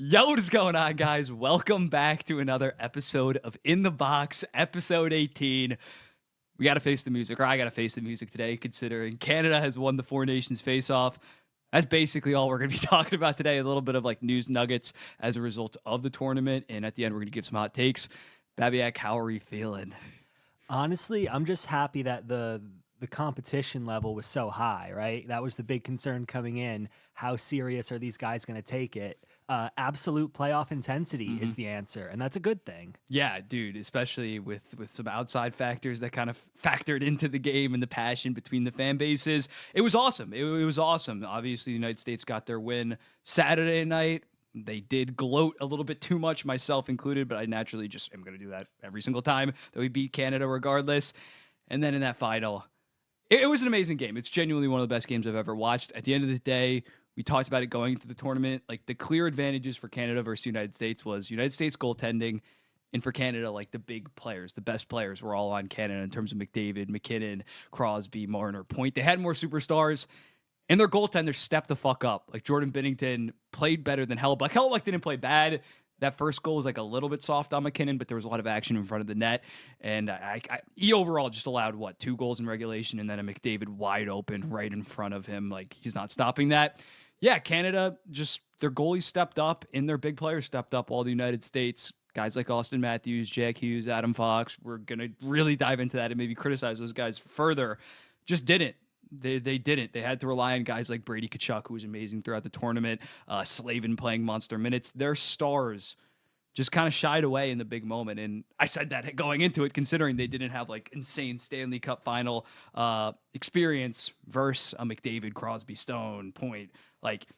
Yo, what is going on, guys? Welcome back to another episode of In the Box, episode 18. We got to face the music, or I got to face the music today, considering Canada has won the Four Nations face-off. That's basically all we're going to be talking about today. A little bit of like news nuggets as a result of the tournament. And at the end, we're going to give some hot takes. Babiak, how are you feeling? Honestly, I'm just happy that the competition level was so high, right? That was the big concern coming in. How serious are these guys going to take it? Absolute playoff intensity is the answer, and that's a good thing. Yeah, dude, especially with some outside factors that kind of factored into the game and the passion between the fan bases. It was awesome. It was awesome. Obviously, the United States got their win Saturday night. They did gloat a little bit too much, myself included, but I naturally just am going to do that every single time that we beat Canada regardless. And then in that final, it was an amazing game. It's genuinely one of the best games I've ever watched. At the end of the day, we talked about it going into the tournament. Like the clear advantages for Canada versus United States was United States goaltending, and for Canada, like the big players, the best players were all on Canada in terms of McDavid, McKinnon, Crosby, Marner, Point. They had more superstars, and their goaltenders stepped the fuck up. Like Jordan Binnington played better than Hellebuyck. Hellebuyck didn't play bad. That first goal was like a little bit soft on McKinnon, but there was a lot of action in front of the net. And he overall just allowed, 2 goals in regulation, and then a McDavid wide open right in front of him. Like, he's not stopping that. Yeah, Canada, just their goalies stepped up, and their big players stepped up, while the United States, guys like Austin Matthews, Jack Hughes, Adam Fox, we're going to really dive into that and maybe criticize those guys further, just didn't. They didn't. They had to rely on guys like Brady Tkachuk, who was amazing throughout the tournament, Slavin playing monster minutes. Their stars just kind of shied away in the big moment. And I said that going into it, considering they didn't have like insane Stanley Cup final experience versus a McDavid, Crosby, Stone, Point. Like,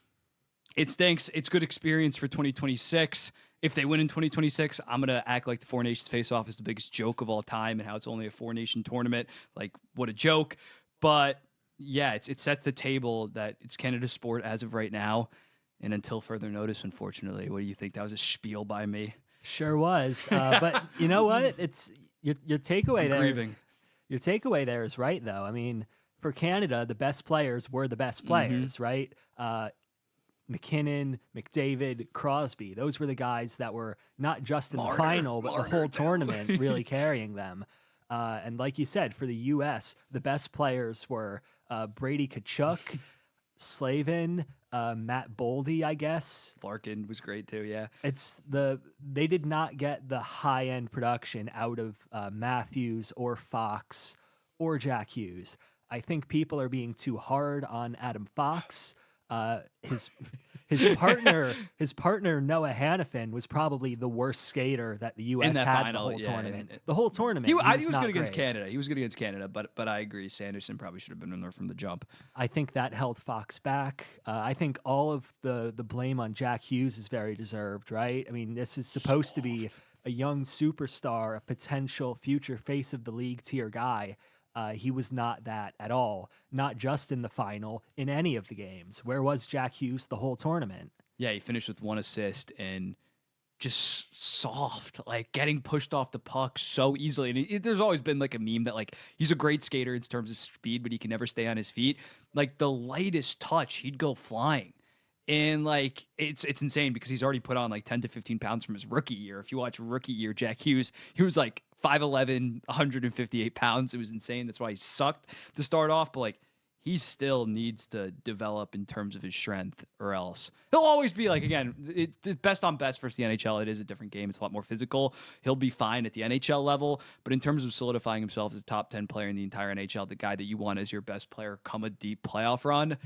it stinks. It's good experience for 2026. If they win in 2026, I'm going to act like the Four Nations face-off is the biggest joke of all time and how it's only a four-nation tournament. Like, what a joke. But yeah, it sets the table that it's Canada's sport as of right now, and until further notice, unfortunately. What do you think? That was a spiel by me. Sure was, but you know what? It's your takeaway I'm there. grieving. Your takeaway there is right, though. I mean, for Canada, the best players were the best players, right? McKinnon, McDavid, Crosby. Those were the guys that were not just in the final, but the whole tournament really carrying them. And like you said, for the U.S., the best players were Brady Tkachuk, Slavin, Matt Boldy, I guess. Larkin was great too, yeah. They did not get the high end production out of Matthews or Fox or Jack Hughes. I think people are being too hard on Adam Fox. His partner Noah Hannafin was probably the worst skater that the U.S. had final, the whole tournament. And The whole tournament. he was not good against great. Canada. He was good against Canada, but I agree. Sanderson probably should have been in there from the jump. I think that held Fox back. I think all of the blame on Jack Hughes is very deserved, right? I mean, this is supposed to be a young superstar, a potential future face of the league tier guy. He was not that at all, not just in the final, in any of the games. Where was Jack Hughes the whole tournament? Yeah, he finished with 1 assist and just soft, like getting pushed off the puck so easily. And there's always been like a meme that like he's a great skater in terms of speed, but he can never stay on his feet. Like the lightest touch, he'd go flying. And like it's insane because he's already put on like 10 to 15 pounds from his rookie year. If you watch rookie year Jack Hughes, he was like 5'11", 158 pounds. It was insane. That's why he sucked to start off. But like he still needs to develop in terms of his strength, or else he'll always be like, again, it's best on best versus the NHL. It is a different game. It's a lot more physical. He'll be fine at the NHL level, but in terms of solidifying himself as a top 10 player in the entire NHL, the guy that you want as your best player come a deep playoff run,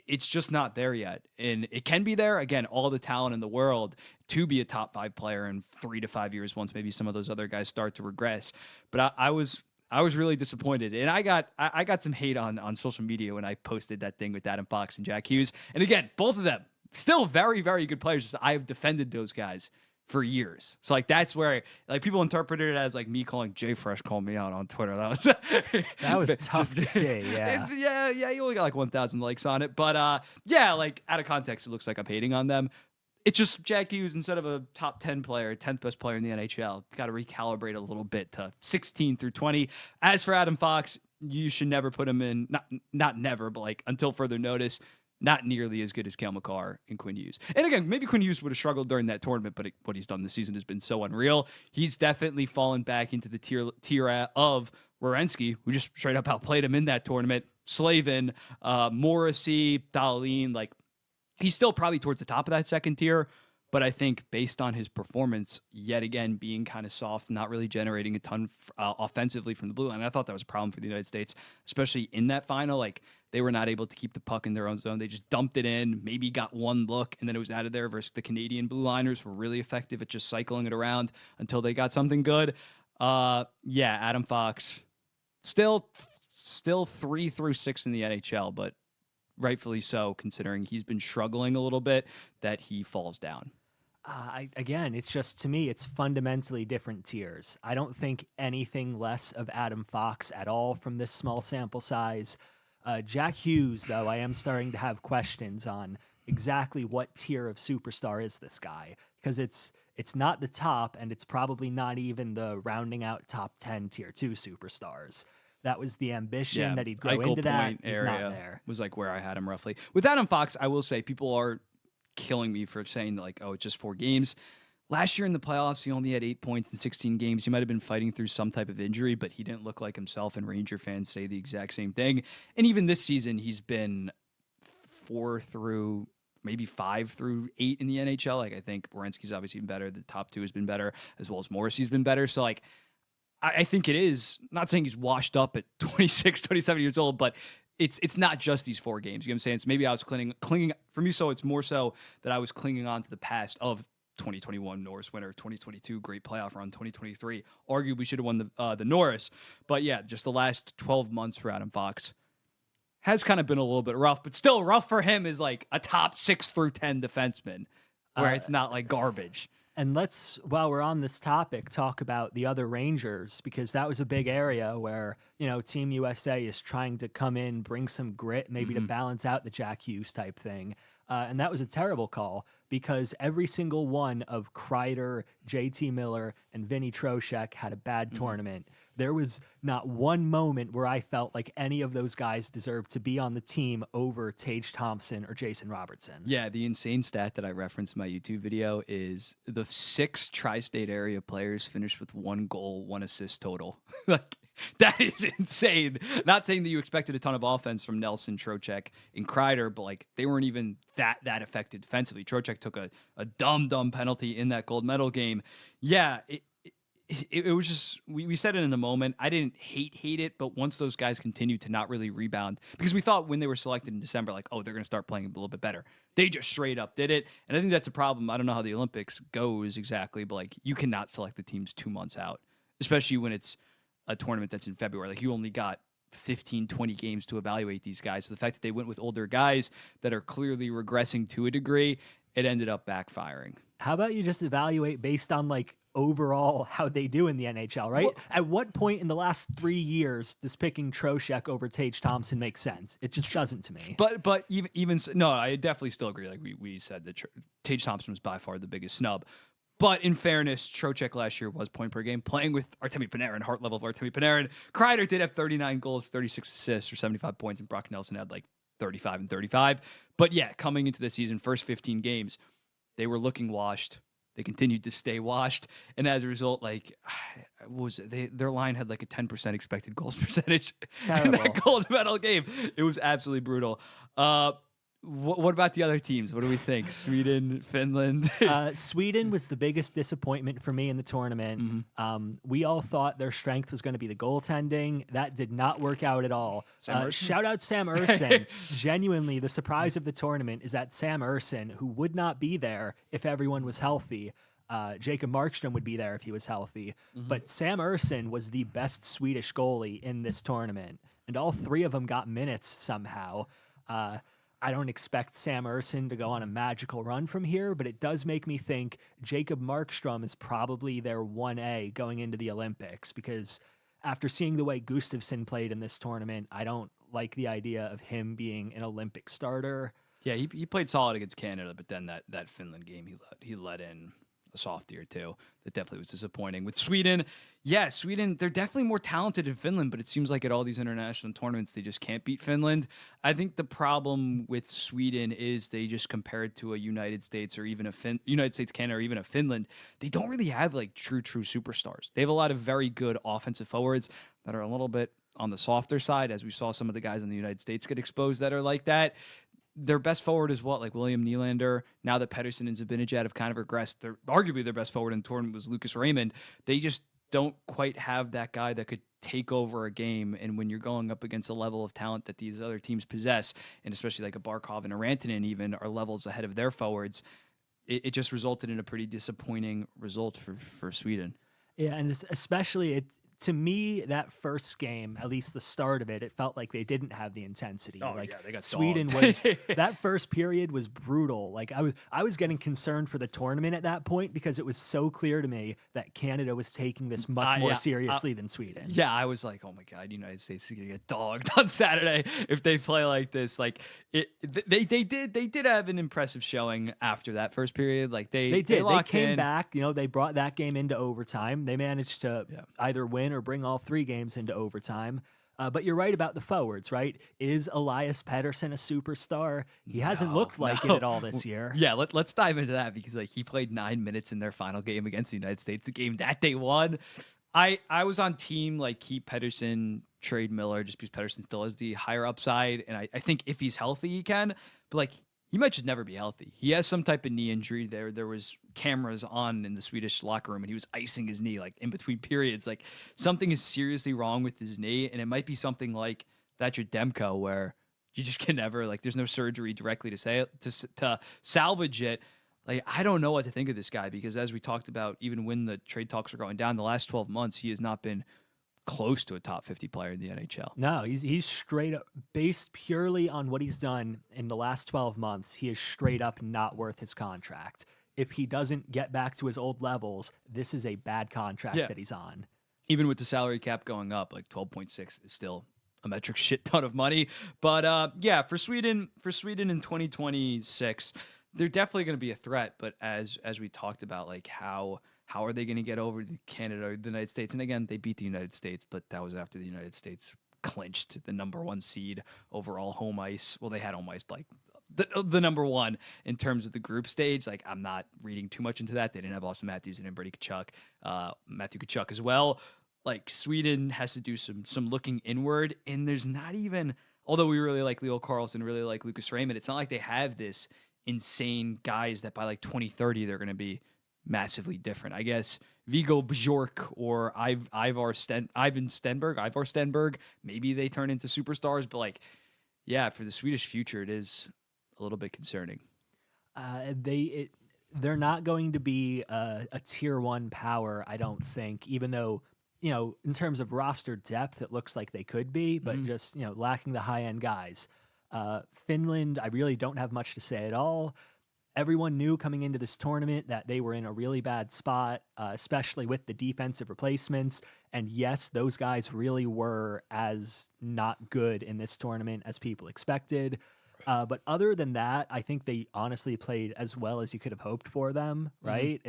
it's just not there yet. And it can be there. Again, all the talent in the world to be a top 5 player in 3 to 5 years once maybe some of those other guys start to regress. But I was really disappointed. And I got some hate on social media when I posted that thing with Adam Fox and Jack Hughes. And again, both of them still very, very good players. I have defended those guys for years. So like that's where like people interpreted it as like me calling Jay Fresh called me out on Twitter. That was tough to say. Yeah. Yeah, you only got like 1,000 likes on it. But yeah, like out of context, it looks like I'm hating on them. It's just Jack Hughes, instead of a top 10 player, 10th best player in the NHL, got to recalibrate a little bit to 16 through 20. As for Adam Fox, you should never put him in, not never, but like until further notice, not nearly as good as Cale Makar and Quinn Hughes. And again, maybe Quinn Hughes would have struggled during that tournament, but what he's done this season has been so unreal. He's definitely fallen back into the tier of Werenski, who just straight up outplayed him in that tournament. Slavin, Morrissey, Dahlin, like he's still probably towards the top of that second tier. But I think based on his performance, yet again, being kind of soft, not really generating a ton offensively from the blue line, I thought that was a problem for the United States, especially in that final. Like, they were not able to keep the puck in their own zone. They just dumped it in, maybe got one look, and then it was out of there versus the Canadian blue liners were really effective at just cycling it around until they got something good. Yeah, Adam Fox, still 3 through 6 in the NHL, but rightfully so, considering he's been struggling a little bit, that he falls down. Again, it's just, to me, it's fundamentally different tiers. I don't think anything less of Adam Fox at all from this small sample size. Jack Hughes, though, I am starting to have questions on exactly what tier of superstar is this guy, because it's not the top, and it's probably not even the rounding out top 10 tier 2 superstars. That was the ambition that he'd grow into that. He's not there. Was like where I had him roughly. With Adam Fox, I will say people are killing me for saying like, oh, it's just 4 games. Last year in the playoffs, he only had 8 points in 16 games. He might have been fighting through some type of injury, but he didn't look like himself, and Ranger fans say the exact same thing. And even this season, he's been 4 through maybe 5 through 8 in the NHL. Like, I think Werenski's obviously been better. The top 2 has been better, as well as Morrissey's been better. So, like, I think it is, not saying he's washed up at 26, 27 years old, but it's not just these 4 games. You know what I'm saying? So maybe I was clinging for me. So it's more so that I was clinging on to the past of 2021 Norris winner, 2022 great playoff run, 2023 arguably should have won the Norris. But yeah, just the last 12 months for Adam Fox has kind of been a little bit rough, but still rough for him is like a top 6 through 10 defenseman, where it's not like garbage. And let's, while we're on this topic, talk about the other Rangers, because that was a big area where, you know, Team USA is trying to come in, bring some grit, maybe to balance out the Jack Hughes type thing. And that was a terrible call, because every single one of Kreider, JT Miller, and Vinny Trocheck had a bad tournament. There was not one moment where I felt like any of those guys deserved to be on the team over Tage Thompson or Jason Robertson. Yeah, the insane stat that I referenced in my YouTube video is the 6 tri-state area players finished with 1 goal, 1 assist total. Like, that is insane. Not saying that you expected a ton of offense from Nelson, Trocheck, and Kreider, but like they weren't even that effective defensively. Trocheck took a dumb penalty in that gold medal game. Yeah, it was just, we said it in the moment. I didn't hate it, but once those guys continued to not really rebound, because we thought when they were selected in December, like, oh, they're going to start playing a little bit better. They just straight up did it. And I think that's a problem. I don't know how the Olympics goes exactly, but like you cannot select the teams 2 months out, especially when it's a tournament that's in February. Like, you only got 15, 20 games to evaluate these guys. So the fact that they went with older guys that are clearly regressing to a degree, it ended up backfiring. How about you just evaluate based on like overall how they do in the NHL, right? Well, at what point in the last 3 years does picking Trocheck over Tage Thompson make sense? It just doesn't to me. But even no, I definitely still agree. Like we said that Tage Thompson was by far the biggest snub. But in fairness, Trocheck last year was point per game, playing with Artemi Panarin, heart level of Artemi Panarin. Kreider did have 39 goals, 36 assists for 75 points, and Brock Nelson had like 35 and 35. But yeah, coming into the season, first 15 games, they were looking washed. They continued to stay washed, and as a result, like, their line had like a 10% expected goals percentage in that gold medal game. It was absolutely brutal. What about the other teams? What do we think? Sweden, Finland? Sweden was the biggest disappointment for me in the tournament. We all thought their strength was going to be the goaltending. That did not work out at all. Shout out Sam Ersson. Genuinely, the surprise of the tournament is that Sam Ersson, who would not be there if everyone was healthy, Jacob Markstrom would be there if he was healthy. But Sam Ersson was the best Swedish goalie in this tournament. And all 3 of them got minutes somehow. I don't expect Sam Ersson to go on a magical run from here, but it does make me think Jacob Markstrom is probably their 1A going into the Olympics, because after seeing the way Gustafsson played in this tournament, I don't like the idea of him being an Olympic starter. Yeah, he played solid against Canada, but then that Finland game he let in a soft year too. That definitely was disappointing. With Sweden, yeah, Sweden, they're definitely more talented than Finland, but it seems like at all these international tournaments, they just can't beat Finland. I think the problem with Sweden is they just compare it to a United States or even a United States, Canada, or even a Finland. They don't really have like true superstars. They have a lot of very good offensive forwards that are a little bit on the softer side, as we saw some of the guys in the United States get exposed that are like that. Their best forward is what, like William Nylander. Now that Pedersen and Zibanejad have kind of regressed, they're arguably their best forward in the tournament was Lucas Raymond. They just don't quite have that guy that could take over a game. And when you're going up against a level of talent that these other teams possess, and especially like a Barkov and a Rantanen even are levels ahead of their forwards, it just resulted in a pretty disappointing result for Sweden. Yeah, and especially to me, that first game, at least the start of it, it felt like they didn't have the intensity. Oh, like yeah, they got Sweden dogged. was that first period was brutal. Like I was getting concerned for the tournament at that point because it was so clear to me that Canada was taking this much more seriously than Sweden. Yeah, I was like, oh my god, United States is gonna get dogged on Saturday if they play like this. Like they did have an impressive showing after that first period. Like they did. They came back. You know, they brought that game into overtime. They managed to either win or bring all 3 games into overtime. But you're right about the forwards, right? Is Elias Pettersson a superstar? He hasn't looked like it at all this year. Yeah, let's dive into that because like he played 9 minutes in their final game against the United States, the game that they won. I was on team like keep Pettersson, trade Miller, just because Pettersson still has the higher upside, and I think if he's healthy, he can. But like he might just never be healthy. He has some type of knee injury. There was cameras on in the Swedish locker room, and he was icing his knee like in between periods. Like something is seriously wrong with his knee, and it might be something like that Demko, where you just can never like. There's no surgery directly to salvage it. Like I don't know what to think of this guy because as we talked about, even when the trade talks are going down, the last 12 months he has not been close to a top 50 player in the NHL. No, he's straight up based purely on what he's done in the last 12 months. He is straight up not worth his contract. If he doesn't get back to his old levels, this is a bad contract that he's on. Even with the salary cap going up, like 12.6 is still a metric shit ton of money. But yeah, for Sweden in 2026, they're definitely going to be a threat. But as we talked about, like how are they going to get over the Canada or the United States? And again, they beat the United States, but that was after the United States clinched the #1 seed overall home ice. Well, they had home ice, but like the #1 in terms of the group stage. Like I'm not reading too much into that. They didn't have Austin Matthews and Brady Tkachuk, Matthew Tkachuk as well. Like Sweden has to do some looking inward, and there's not even. Although we really like Leo Carlson, really like Lucas Raymond, it's not like they have this insane guys that by like 2030 they're going to be massively different. I guess Vigo Bjork or Ivar Stenberg, maybe they turn into superstars, but like, yeah, for the Swedish future, it is a little bit concerning. They're not going to be a tier 1 power, I don't think, even though, you know, in terms of roster depth, it looks like they could be, but just, you know, lacking the high-end guys. Finland, I really don't have much to say at all. Everyone knew coming into this tournament that they were in a really bad spot, especially with the defensive replacements. And yes, those guys really were as not good in this tournament as people expected. But other than that, I think they honestly played as well as you could have hoped for them, right?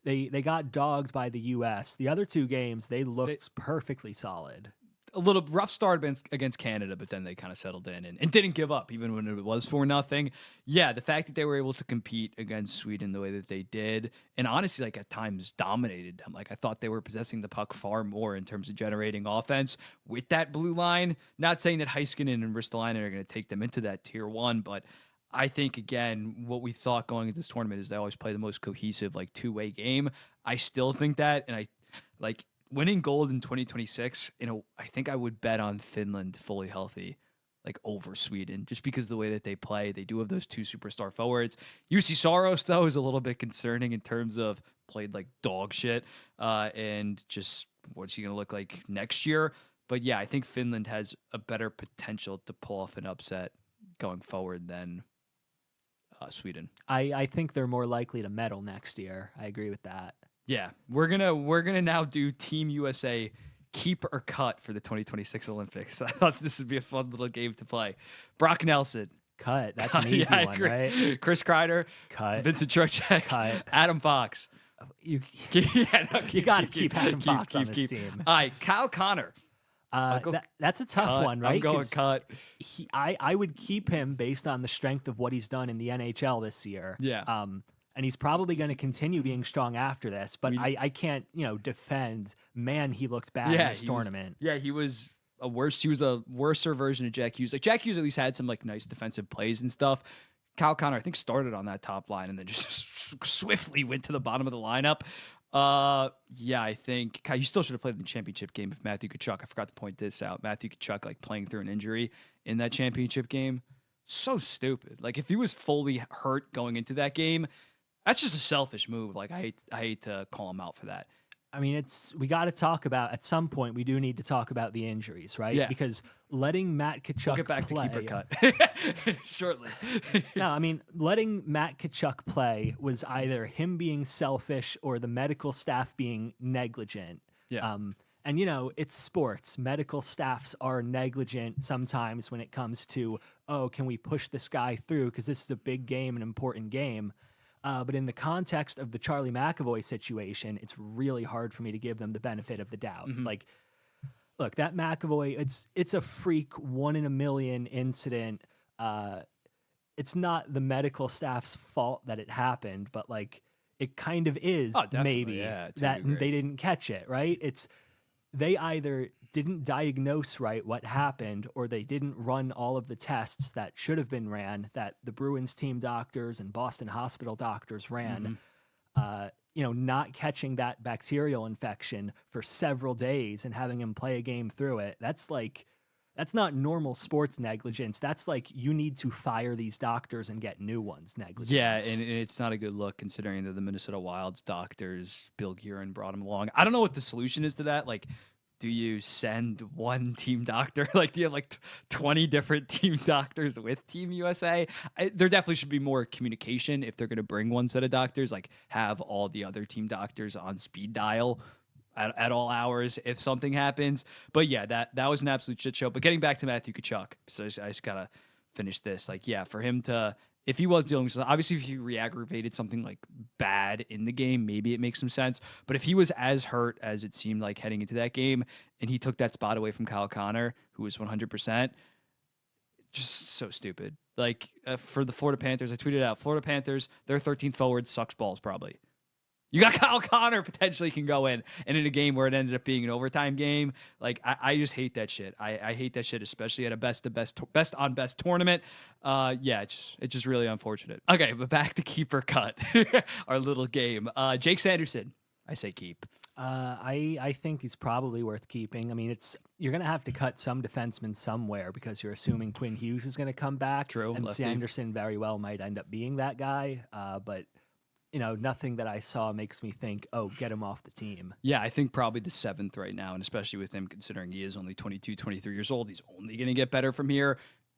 They got dogged by the U.S. The other 2 games, they looked perfectly solid. A little rough start against Canada, but then they kind of settled in and didn't give up, even when it was 4-0. Yeah, the fact that they were able to compete against Sweden the way that they did, and honestly, like at times dominated them. Like I thought they were possessing the puck far more in terms of generating offense with that blue line. Not saying that Heiskanen and Ristolainen are going to take them into that tier 1, but I think, again, what we thought going into this tournament is they always play the most cohesive, like, two-way game. I still think that, and I like winning gold in 2026, I think I would bet on Finland fully healthy, like over Sweden, just because of the way that they play. They do have those 2 superstar forwards. UC Soros, though, is a little bit concerning in terms of played like dog shit, and just what's he going to look like next year. But yeah, I think Finland has a better potential to pull off an upset going forward than Sweden. I think they're more likely to medal next year. I agree with that. Yeah, we're gonna now do Team USA keep or cut for the 2026 Olympics. I thought this would be a fun little game to play. Brock Nelson, cut. That's an easy one, right? Chris Kreider, cut. Vincent Trocheck, cut. Adam Fox. Yeah, no, you got to keep Adam Fox on this team. All right, Kyle Connor. That's a tough one, right? I'm going cut. I would keep him based on the strength of what he's done in the NHL this year. Yeah. And he's probably going to continue being strong after this, but I can't, defend. Man, he looked bad in this tournament. He was a worser version of Jack Hughes. Like Jack Hughes at least had some like nice defensive plays and stuff. Kyle Connor, I think, started on that top line and then just swiftly went to the bottom of the lineup. I think Kyle, you still should have played in the championship game if Matthew Tkachuk. I forgot to point this out. Matthew Tkachuk like playing through an injury in that championship game. So stupid. Like if he was fully hurt going into that game, that's just a selfish move. Like I hate to call him out for that. I mean, we got to talk about, at some point, we do need to talk about the injuries, right? Yeah. Because letting Matt Tkachuk We'll get back play, to keeper cut shortly. No, I mean, letting Matt Tkachuk play was either him being selfish or the medical staff being negligent. Yeah. And, it's sports. Medical staffs are negligent sometimes when it comes to, can we push this guy through? Because this is a big game, an important game. But in the context of the Charlie McAvoy situation, it's really hard for me to give them the benefit of the doubt. Mm-hmm. Like, look, that McAvoy, it's a freak 1 in a million incident. It's not the medical staff's fault that it happened, but like it kind of is maybe that they didn't catch it, right? They either didn't diagnose right what happened or they didn't run all of the tests that should have been ran that the Bruins team doctors and Boston Hospital doctors ran. Not catching that bacterial infection for several days and having him play a game through it. That's not normal sports negligence. That's like you need to fire these doctors and get new ones negligence. Yeah, and it's not a good look considering that the Minnesota Wild's doctors, Bill Guerin, brought him along. I don't know what the solution is to that. Like, do you send one team doctor? Like, do you have like 20 different team doctors with Team USA? There definitely should be more communication if they're going to bring one set of doctors. Like, have all the other team doctors on speed dial at all hours if something happens. But yeah, that was an absolute shit show. But getting back to Matthew Tkachuk, so I just gotta finish this. Like, yeah, for him to, if he was dealing with something, obviously if he re-aggravated something like bad in the game, maybe it makes some sense. But if he was as hurt as it seemed like heading into that game, and he took that spot away from Kyle Connor, who was 100%, just so stupid. Like, for the Florida Panthers, I tweeted out, Florida Panthers, their 13th forward sucks balls probably. You got Kyle Connor potentially can go in, and in a game where it ended up being an overtime game. Like, I just hate that shit. I hate that shit, especially at a best on best tournament. It's just really unfortunate. Okay, but back to keeper cut, our little game. Jake Sanderson, I say keep. I think he's probably worth keeping. I mean, you're going to have to cut some defensemen somewhere because you're assuming Quinn Hughes is going to come back. True, and lefty. Sanderson very well might end up being that guy. But nothing that I saw makes me think, get him off the team. Yeah, I think probably the 7th right now, and especially with him considering he is only 22, 23 years old, he's only going to get better from here,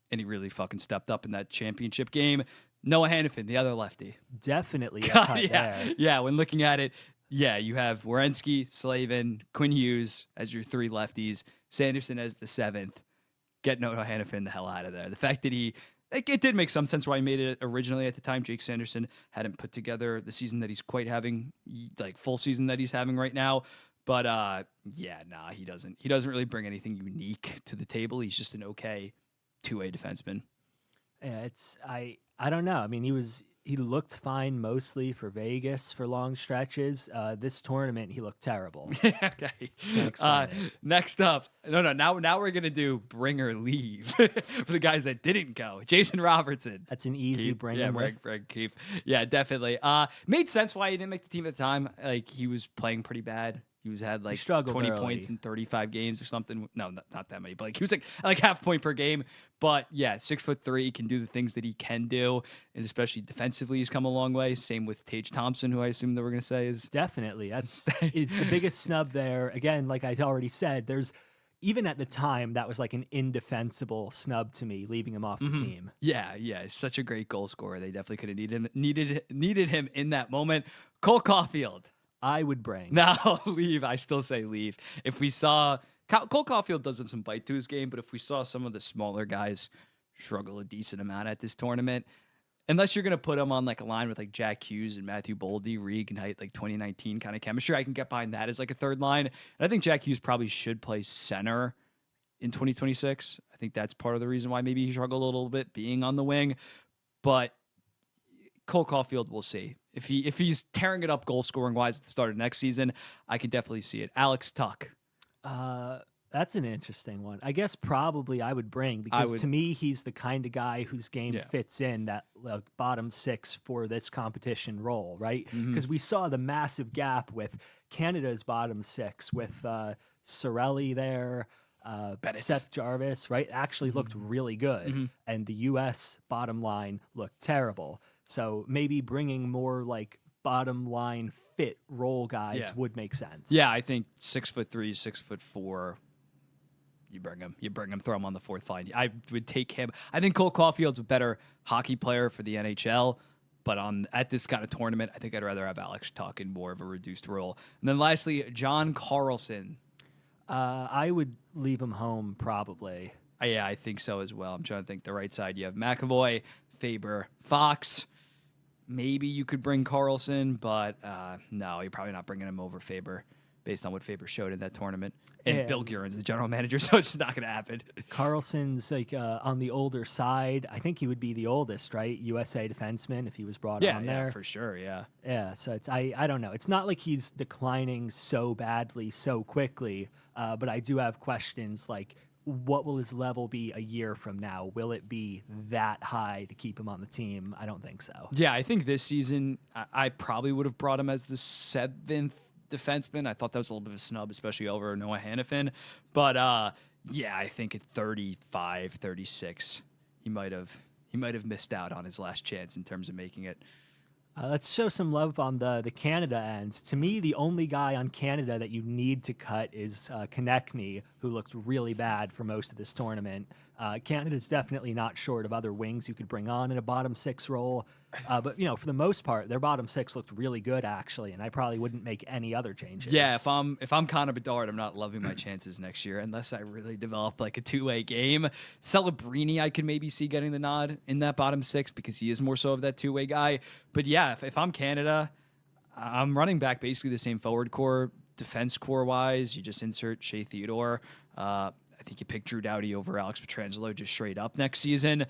and he really fucking stepped up in that championship game. Noah Hannafin, the other lefty. Definitely a cut there. Yeah, when looking at it, yeah, you have Werenski, Slavin, Quinn Hughes as your 3 lefties, Sanderson as the 7th. Get Noah Hannafin the hell out of there. The fact that it did make some sense why he made it originally at the time. Jake Sanderson hadn't put together the season that he's quite having, like full season that he's having right now. But he doesn't. He doesn't really bring anything unique to the table. He's just an okay 2-way defenseman. Yeah, I don't know. I mean, he looked fine mostly for Vegas for long stretches. This tournament, he looked terrible. Okay. Next up, now we're gonna do bring or leave for the guys that didn't go. Jason Robertson. That's an easy bring. Yeah, bring keep. Yeah, definitely. Made sense why he didn't make the team at the time. Like he was playing pretty bad. He had like 20 points in 35 games or something. No, not that many, but like he was like half point per game. But yeah, 6'3", can do the things that he can do, and especially defensively, he's come a long way. Same with Tage Thompson, who I assume that we're gonna say is definitely it's the biggest snub there. Again, like I already said, even at the time that was like an indefensible snub to me, leaving him off the team. Yeah, such a great goal scorer. They definitely could have needed him in that moment. Cole Caulfield. I would bring. No, leave. I still say leave. If we saw Cole Caulfield does some bite to his game, but if we saw some of the smaller guys struggle a decent amount at this tournament, unless you're going to put him on like a line with like Jack Hughes and Matthew Boldy, reignite like 2019 kind of chemistry, I can get behind that as like a third line. And I think Jack Hughes probably should play center in 2026. I think that's part of the reason why maybe he struggled a little bit being on the wing. But Cole Caulfield, we'll see. If he's tearing it up goal scoring wise at the start of next season, I can definitely see it. Alex Tuck. That's an interesting one. I guess probably I would bring, because to me he's the kind of guy whose game fits in that bottom six for this competition role, right? Because we saw the massive gap with Canada's bottom six with Sorelli there, Seth Jarvis, right? Actually looked really good, and the U.S. bottom line looked terrible. So maybe bringing more like bottom line fit role guys would make sense. Yeah, I think 6'3", 6'4". You bring him, throw him on the fourth line. I would take him. I think Cole Caulfield's a better hockey player for the NHL, but at this kind of tournament, I think I'd rather have Alex Tuck in more of a reduced role. And then lastly, John Carlson. I would leave him home probably. Yeah, I think so as well. I'm trying to think the right side. You have McAvoy, Faber, Fox. Maybe you could bring Carlson, but no, you're probably not bringing him over Faber based on what Faber showed in that tournament. And Bill Guerin's the general manager, so it's just not going to happen. Carlson's like on the older side. I think he would be the oldest, right? USA defenseman if he was brought on there. Yeah, for sure, yeah. Yeah, so it's I don't know. It's not like he's declining so badly so quickly, but I do have questions like, what will his level be a year from now? Will it be that high to keep him on the team? I don't think so. Yeah, I think this season I probably would have brought him as the 7th defenseman. I thought that was a little bit of a snub, especially over Noah Hannafin. But yeah, I think at 35, 36, he might have missed out on his last chance in terms of making it. Let's show some love on the Canada end. To me, the only guy on Canada that you need to cut is Konechny, who looked really bad for most of this tournament. Canada's definitely not short of other wings you could bring on in a bottom six role. But, for the most part, their bottom six looked really good, actually, and I probably wouldn't make any other changes. Yeah, if I'm Connor Bedard, I'm not loving my chances next year unless I really develop like a two-way game. Celebrini, I could maybe see getting the nod in that bottom six because he is more so of that two-way guy. But yeah, if I'm Canada, I'm running back basically the same forward core, defense core-wise. You just insert Shea Theodore. I think you pick Drew Doughty over Alex Pietrangelo just straight up next season.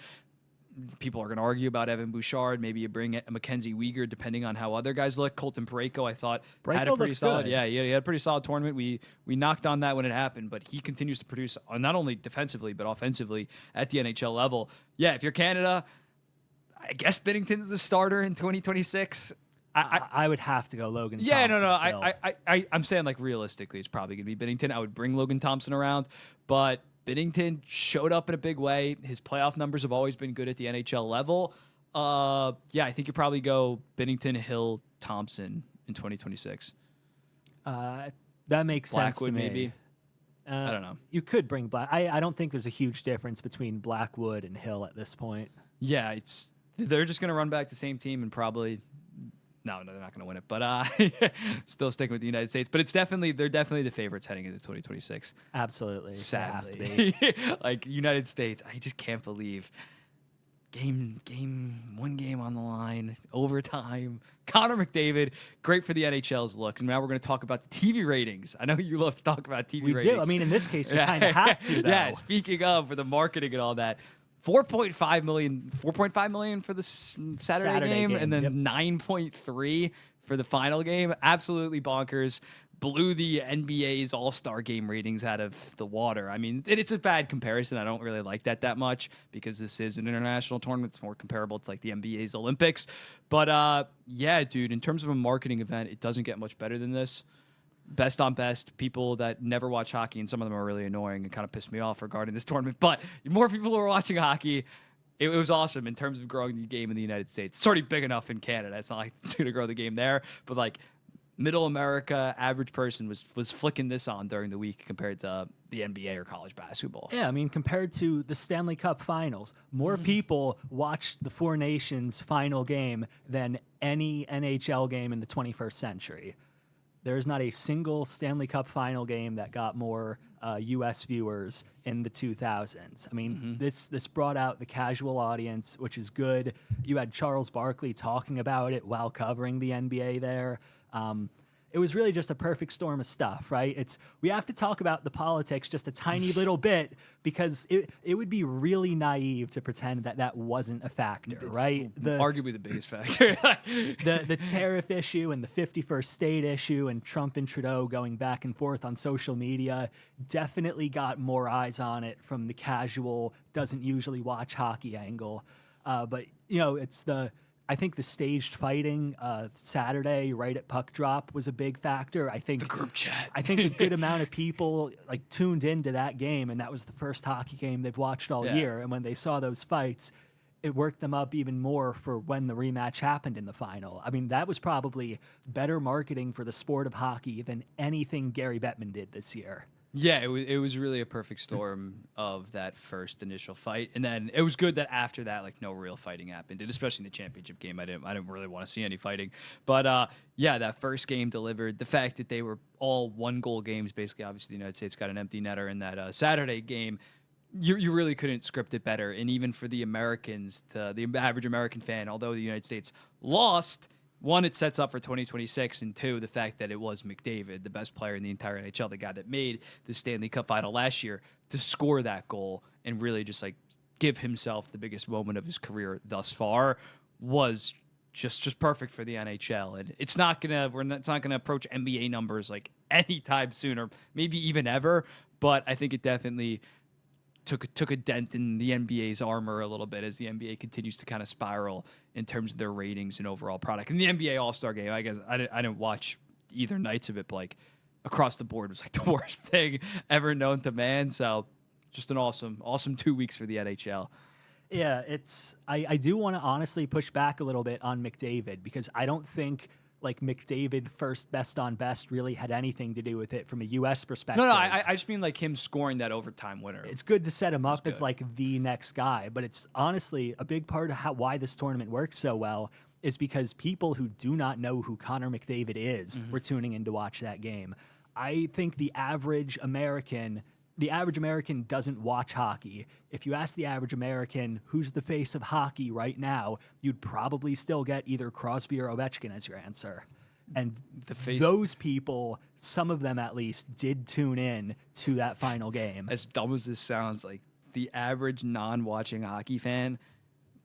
People are going to argue about Evan Bouchard. Maybe you bring Mackenzie Weegar, depending on how other guys look. Colton Parayko, I thought, had a pretty solid. Good. Yeah, he had a pretty solid tournament. We knocked on that when it happened, but he continues to produce not only defensively but offensively at the NHL level. Yeah, if you're Canada, I guess Binnington's the starter in 2026. I would have to go Logan Thompson. Yeah, no. I'm saying like realistically, it's probably going to be Binnington. I would bring Logan Thompson around, but Binnington showed up in a big way. His playoff numbers have always been good at the NHL level. Yeah, I think you probably go Binnington, Hill, Thompson in 2026. That makes sense to Blackwood, me. maybe. I don't know. You could bring Black. I don't think there's a huge difference between Blackwood and Hill at this point. Yeah, they're just going to run back the same team and probably. No, they're not going to win it, but still sticking with the United States. But they're definitely the favorites heading into 2026. Absolutely. Sadly. Like, United States, I just can't believe. One game on the line, overtime. Connor McDavid, great for the NHL's look. And now we're going to talk about the TV ratings. I know you love to talk about TV ratings. We do. I mean, in this case, we kind of have to, though. Yeah, speaking of, for the marketing and all that. 4.5 million for the Saturday game, and then 9.3 for the final game. Absolutely bonkers. Blew the NBA's All-Star game ratings out of the water. I mean, it's a bad comparison. I don't really like that much because this is an international tournament. It's more comparable to like the NBA's Olympics. But yeah, dude, in terms of a marketing event, it doesn't get much better than this. Best on best, people that never watch hockey, and some of them are really annoying and kind of piss me off regarding this tournament. But more people are watching hockey. It was awesome in terms of growing the game in the United States. It's already big enough in Canada. It's not like it's going to grow the game there. But like middle America, average person was flicking this on during the week compared to the NBA or college basketball. Yeah, I mean, compared to the Stanley Cup Finals, more people watched the Four Nations final game than any NHL game in the 21st century. there's not a single Stanley Cup final game that got more U.S. viewers in the 2000s. I mean, this brought out the casual audience, which is good. You had Charles Barkley talking about it while covering the NBA there. It was really just a perfect storm of stuff, right? We have to talk about the politics just a tiny little bit because it would be really naive to pretend that that wasn't a factor, right? Arguably the biggest factor. the tariff issue and the 51st state issue and Trump and Trudeau going back and forth on social media definitely got more eyes on it from the casual, doesn't usually watch hockey angle. But, I think the staged fighting Saturday right at puck drop was a big factor. I think the group chat. I think a good amount of people tuned into that game, and that was the first hockey game they've watched all year. And when they saw those fights, it worked them up even more for when the rematch happened in the final. I mean, that was probably better marketing for the sport of hockey than anything Gary Bettman did this year. Yeah, it was really a perfect storm of that first initial fight, and then it was good that after that, no real fighting happened, and especially in the championship game, I didn't really want to see any fighting. But yeah, that first game delivered. The fact that they were all 1-goal games, basically, obviously the United States got an empty netter in that Saturday game. You really couldn't script it better, and even for the Americans, the average American fan, although the United States lost. One, it sets up for 2026, and two, the fact that it was McDavid, the best player in the entire NHL, the guy that made the Stanley Cup final last year, to score that goal and really just give himself the biggest moment of his career thus far was just perfect for the NHL. And it's not gonna approach NBA numbers anytime soon, or maybe even ever. But I think it definitely took a dent in the NBA's armor a little bit as the NBA continues to kind of spiral in terms of their ratings and overall product. And the NBA All-Star Game, I guess I didn't watch either nights of it, but across the board was the worst thing ever known to man. So just an awesome 2 weeks for the NHL. Yeah, I do want to honestly push back a little bit on McDavid because I don't think McDavid first best on best really had anything to do with it from a U.S. perspective. No, I just mean him scoring that overtime winner. It's good to set him up as the next guy, but it's honestly a big part of why this tournament works so well is because people who do not know who Connor McDavid is were tuning in to watch that game. I think the average American doesn't watch hockey. If you ask the average American who's the face of hockey right now, you'd probably still get either Crosby or Ovechkin as your answer. And those people, some of them at least, did tune in to that final game. As dumb as this sounds, the average non-watching hockey fan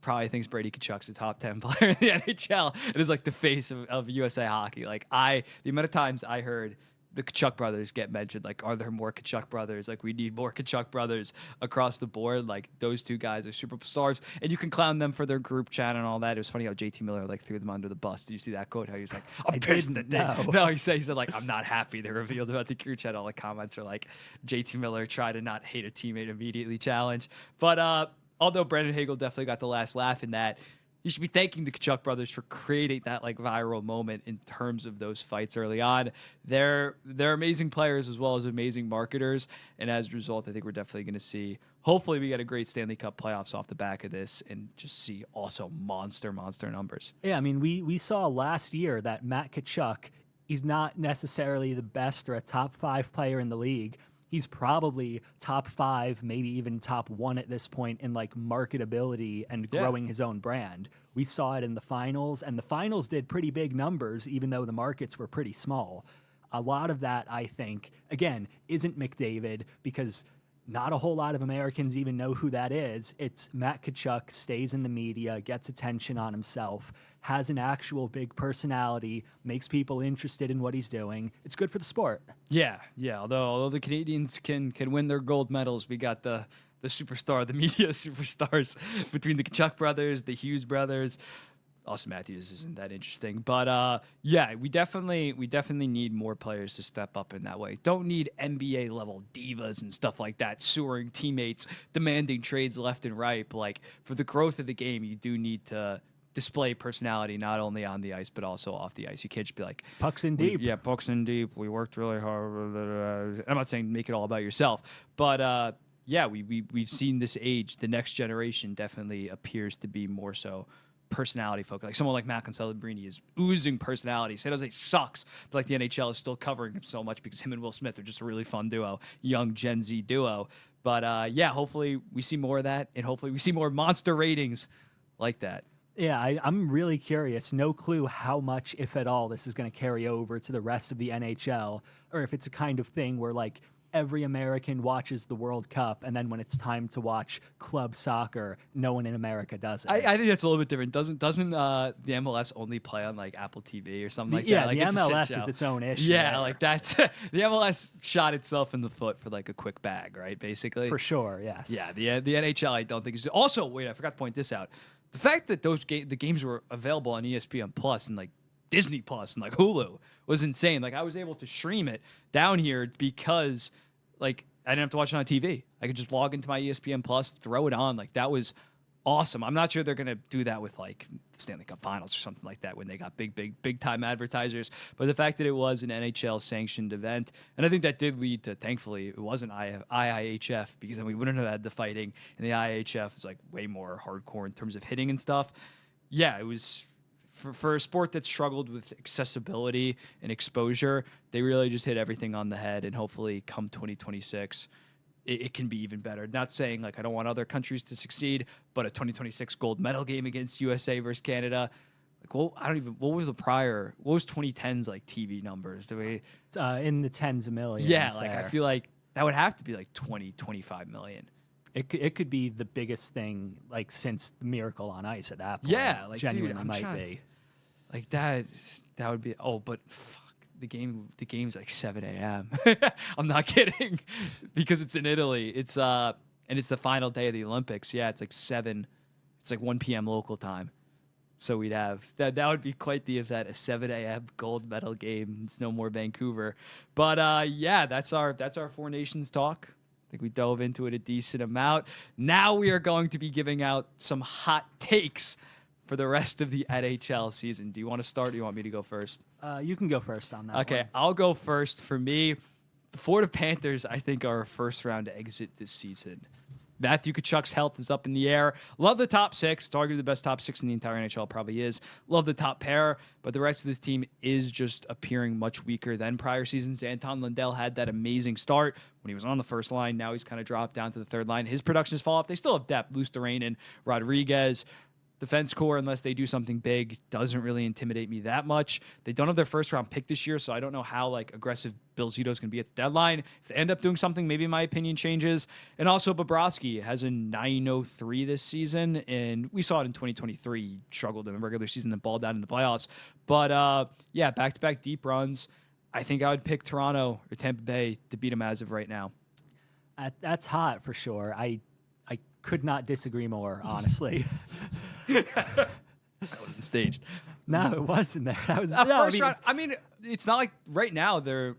probably thinks Brady Tkachuk's a top 10 player in the NHL. It is the face of USA hockey. The amount of times I heard the Tkachuk brothers get mentioned, are there more Tkachuk brothers? We need more Tkachuk brothers across the board. Those two guys are superstars, and you can clown them for their group chat and all that. It was funny how JT Miller threw them under the bus. Did you see that quote? How he's I'm pissed that no, he said I'm not happy. They revealed about the group chat. All the comments are JT Miller try to not hate a teammate immediately challenge. But although Brandon Hagel definitely got the last laugh in that, you should be thanking the Tkachuk brothers for creating that viral moment in terms of those fights early on. They're amazing players as well as amazing marketers, and as a result, I think we're definitely going to see. Hopefully, we get a great Stanley Cup playoffs off the back of this, and just see also monster numbers. Yeah, I mean, we saw last year that Matt Tkachuk, he's not necessarily the best or a top 5 player in the league. He's probably top 5, maybe even top 1 at this point in marketability and growing his own brand. We saw it in the finals, and the finals did pretty big numbers, even though the markets were pretty small. A lot of that, I think, again, isn't McDavid because not a whole lot of Americans even know who that is. It's Matt Tkachuk, stays in the media, gets attention on himself, has an actual big personality, makes people interested in what he's doing. It's good for the sport. Yeah. Although the Canadians can win their gold medals, we got the superstar, the media superstars between the Tkachuk brothers, the Hughes brothers. Austin Matthews isn't that interesting, but yeah, we definitely need more players to step up in that way. Don't need NBA level divas and stuff like that, sewering teammates, demanding trades left and right. For the growth of the game, you do need to display personality not only on the ice but also off the ice. You can't just be pucks in deep. Pucks in deep. We worked really hard. I'm not saying make it all about yourself, but yeah, we've seen this age. The next generation definitely appears to be more so personality focus. Like someone like Malcolm Celebrini is oozing personality. San Jose sucks, but like the NHL is still covering him so much because him and Will Smith are just a really fun duo, young Gen Z duo. But yeah, hopefully we see more of that, and hopefully we see more monster ratings like that. Yeah, I'm really curious. No clue how much, if at all, this is going to carry over to the rest of the NHL, or if it's a kind of thing where like every American watches the World Cup, and then when it's time to watch club soccer, no one in America does it. I think that's a little bit different. Doesn't the MLS only play on like Apple TV or something like Yeah, that? Like the it's a shit MLS show. is its own issue. Yeah, there. like that's the MLS shot itself in the foot for like a quick bag, right? Basically, For sure, yes. yeah. The NHL, I don't think is. Also, wait, I forgot to point this out. The fact that the games were available on ESPN Plus and like Disney Plus and like Hulu was insane. Like I was able to stream it down here because like I didn't have to watch it on TV. I could just log into my ESPN Plus, throw it on. Like that was awesome. I'm not sure they're gonna do that with like the Stanley Cup Finals or something like that when they got big time advertisers. But the fact that it was an NHL sanctioned event, and I think that did lead to, thankfully, it wasn't IIHF, because then we wouldn't have had the fighting. And the IIHF is like way more hardcore in terms of hitting and stuff. Yeah, it was. For a sport that struggled with accessibility and exposure, they really just hit everything on the head. And hopefully, come 2026, it can be even better. Not saying like I don't want other countries to succeed, but a 2026 gold medal game against USA versus Canada. Like, well, I don't even. What was 2010's like TV numbers? Do we? In the tens of millions. Yeah, like there. I feel like that would have to be like 25 million. It could be the biggest thing like since the Miracle on Ice at that point. Yeah, like genuinely dude, I'm might trying- be. Like that would be. Oh, but fuck, the game's like 7 a.m. I'm not kidding, because it's in Italy. It's and it's the final day of the Olympics. Yeah, it's like 7. It's like 1 p.m. local time. So we'd have that. That would be quite the event. A 7 a.m. gold medal game. It's no more Vancouver. But yeah, that's our Four Nations talk. I think we dove into it a decent amount. Now we are going to be giving out some hot takes for the rest of the NHL season. Do you want to start, or do you want me to go first? You can go first on that. Okay, one. I'll go first. For me, the Florida Panthers, I think, are a first-round exit this season. Matthew Tkachuk's health is up in the air. Love the top 6. It's arguably the best top 6 in the entire NHL, probably is. Love the top pair, but the rest of this team is just appearing much weaker than prior seasons. Anton Lundell had that amazing start when he was on the first line. Now he's kind of dropped down to the third line. His production has fallen off. They still have depth. Luosterainen, Rodriguez. Defense core, unless they do something big, doesn't really intimidate me that much. They don't have their first round pick this year, so I don't know how like aggressive Bill Zito's going to be at the deadline. If they end up doing something, maybe my opinion changes. And also Bobrovsky has a 903 this season, and we saw it in 2023. He struggled in the regular season and balled out in the playoffs. But yeah, back-to-back deep runs. I think I would pick Toronto or Tampa Bay to beat them as of right now. That's hot for sure. I could not disagree more, honestly. That wasn't staged. No, it wasn't there. That was First round. I mean, it's not like right now they're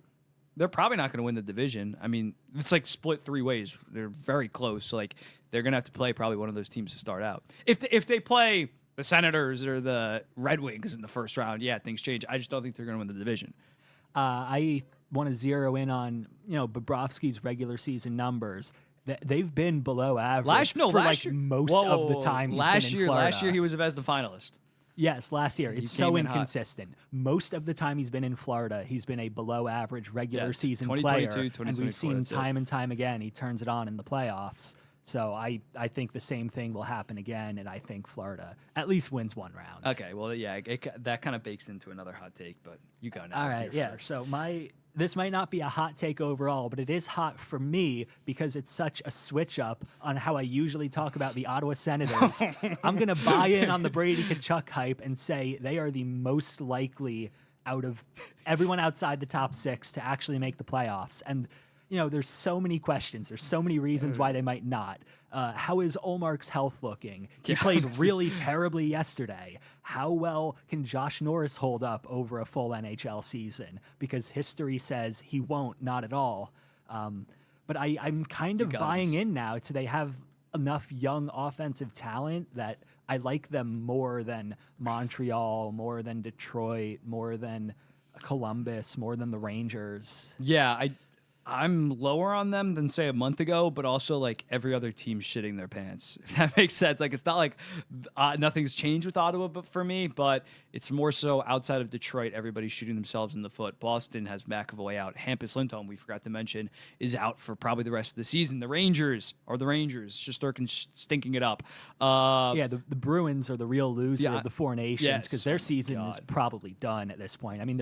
probably not going to win the division. I mean, it's like split 3 ways. They're very close. So like they're going to have to play probably one of those teams to start out. If they play the Senators or the Red Wings in the first round, yeah, things change. I just don't think they're going to win the division. I want to zero in on Bobrovsky's regular season numbers. They've been below average most of the time. Last year, he was a Vezina finalist. Yes, last year. It's so came in hot. inconsistent. Most of the time he's been in Florida, he's been a below average regular season 2022, player. And we've seen 2024, time and time again, he turns it on in the playoffs. So I think the same thing will happen again, and I think Florida at least wins 1 round. Okay, well, yeah, that kind of bakes into another hot take, but you go now. All right, yeah. First. So this might not be a hot take overall, but it is hot for me because it's such a switch up on how I usually talk about the Ottawa Senators. I'm going to buy in on the Brady Tkachuk hype and say they are the most likely out of everyone outside the top 6 to actually make the playoffs. And there's so many questions. There's so many reasons why they might not. How is Olmark's health looking? He played really terribly yesterday. How well can Josh Norris hold up over a full NHL season? Because history says he won't, not at all. But I'm kind of buying in now to they have enough young offensive talent that I like them more than Montreal, more than Detroit, more than Columbus, more than the Rangers. Yeah, I'm lower on them than say a month ago, but also like every other team shitting their pants. If that makes sense. Like it's not like nothing's changed with Ottawa, but for me, but it's more so outside of Detroit, everybody's shooting themselves in the foot. Boston has McAvoy out. Hampus Lindholm, we forgot to mention, is out for probably the rest of the season. The Rangers are the Rangers, just stinking it up. Yeah, the Bruins are the real loser of the Four Nations because yes, their oh my season is God. probably done at this point. I mean,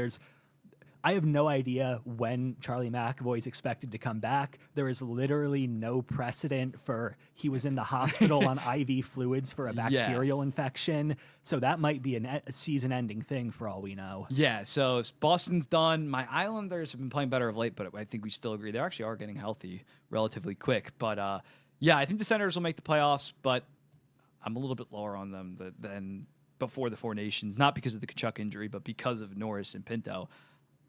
I have no idea when Charlie McAvoy is expected to come back. There is literally no precedent for he was in the hospital on IV fluids for a bacterial infection. So that might be a season-ending thing for all we know. Yeah, so Boston's done. My Islanders have been playing better of late, but I think we still agree they actually are getting healthy relatively quick. But yeah, I think the Senators will make the playoffs, but I'm a little bit lower on them than before the Four Nations, not because of the Kachuk injury, but because of Norris and Pinto.